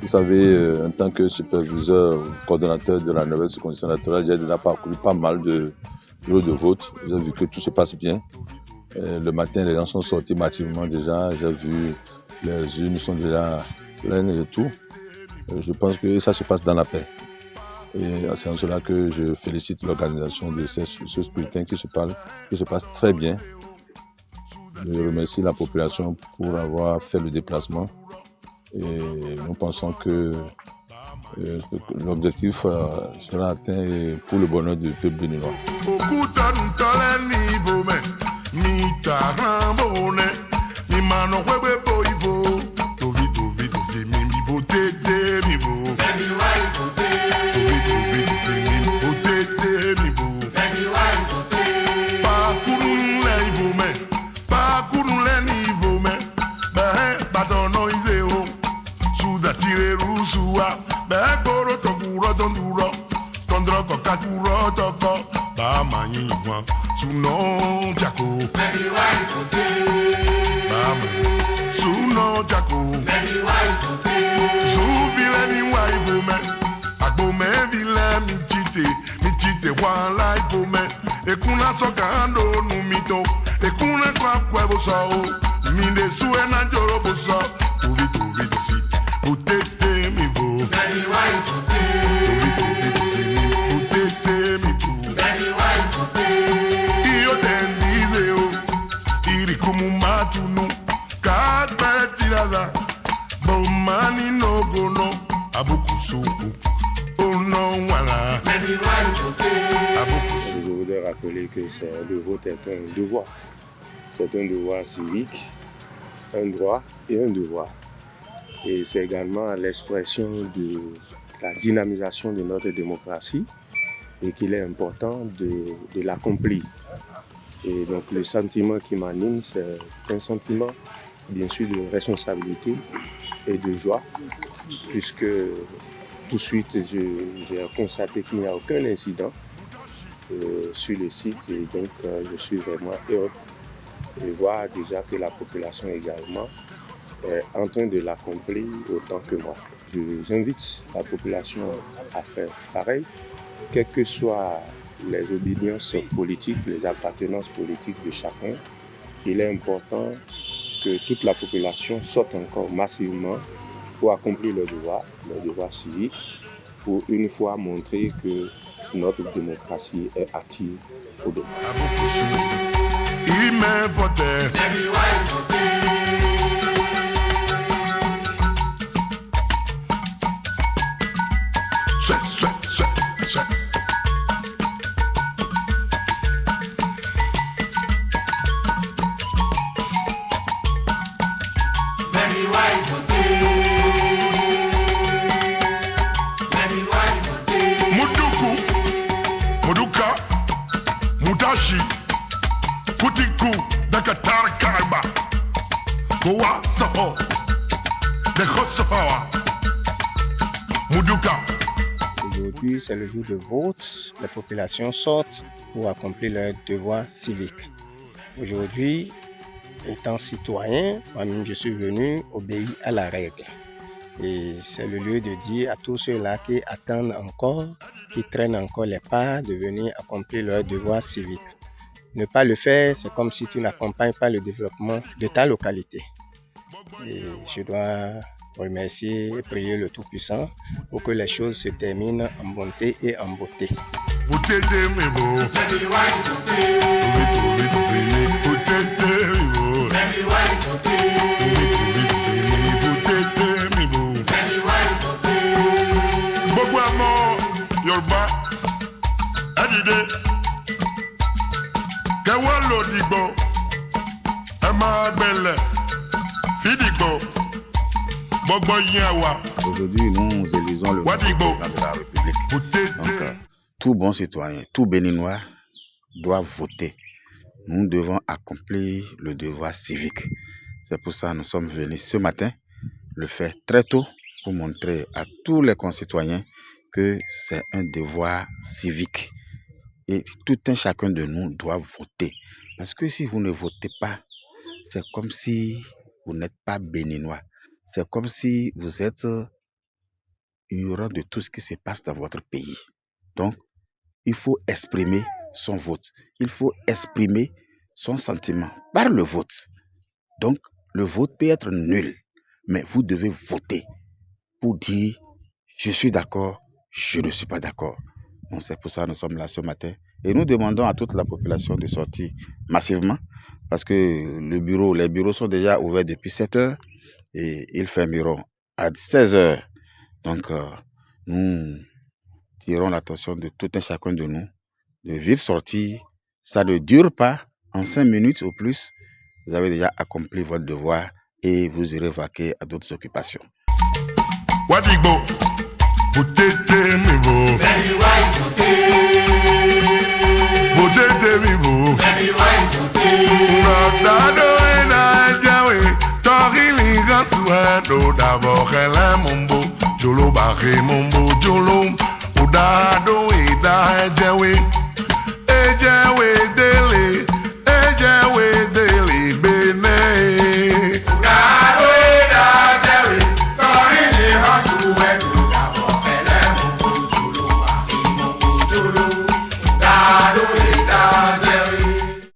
Vous savez, en tant que superviseur ou coordonnateur de la nouvelle circonscription électorale, j'ai déjà parcouru pas mal de bureaux de vote. J'ai vu que tout se passe bien. Le matin, les gens sont sortis massivement déjà. J'ai vu les urnes sont déjà pleines et tout. Je pense que ça se passe dans la paix. Et c'est en cela que je félicite l'organisation de ce scrutin qui se passe très bien. Je remercie la population pour avoir fait le déplacement. Et nous pensons que l'objectif sera atteint pour le bonheur du peuple béninois. Je voudrais rappeler que le vote est un devoir. C'est un devoir civique, un droit et un devoir. Et c'est également l'expression de la dynamisation de notre démocratie et qu'il est important de l'accomplir. Et donc le sentiment qui m'anime, c'est un sentiment bien sûr de responsabilité et de joie, puisque tout de suite j'ai constaté qu'il n'y a aucun incident sur le site et donc je suis vraiment heureux de voir déjà que la population également est en train de l'accomplir autant que moi. J'invite la population à faire pareil, quelles que soient les obédiences politiques, les appartenances politiques de chacun. Il est important que toute la population sorte encore massivement pour accomplir le devoir civique, pour une fois montrer que notre démocratie est active au demain. Aujourd'hui, c'est le jour de vote. Les populations sortent pour accomplir leur devoir civique. Aujourd'hui, étant citoyen, moi-même je suis venu obéir à la règle. Et c'est le lieu de dire à tous ceux-là qui attendent encore, qui traînent encore les pas, de venir accomplir leur devoir civique. Ne pas le faire, c'est comme si tu n'accompagnes pas le développement de ta localité. Et je dois remercier et prier le Tout-Puissant pour que les choses se terminent en bonté et en beauté. Aujourd'hui, nous élisons le président de la République. Donc, tout bon citoyen, tout Béninois doit voter. Nous devons accomplir le devoir civique. C'est pour ça que nous sommes venus ce matin le faire très tôt pour montrer à tous les concitoyens que c'est un devoir civique. Et tout un chacun de nous doit voter. Parce que si vous ne votez pas, c'est comme si vous n'êtes pas béninois. C'est comme si vous êtes ignorant de tout ce qui se passe dans votre pays. Donc, il faut exprimer son vote. Il faut exprimer son sentiment par le vote. Donc, le vote peut être nul, mais vous devez voter pour dire « je suis d'accord, je ne suis pas d'accord ». Donc, c'est pour ça que nous sommes là ce matin. Et nous demandons à toute la population de sortir massivement parce que les bureaux sont déjà ouverts depuis 7 heures et ils fermeront à 16 heures. Donc, nous tirons l'attention de tout un chacun de nous de vite sortir. Ça ne dure pas. En 5 minutes ou plus, vous avez déjà accompli votre devoir et vous irez vaquer à d'autres occupations. Wadigbo, potete mibo. Baby, why potete mibo. Baby, why Rodado ena jawe, tori liga suendo davo khela mumbo, jolo bare mumbo jolo, udado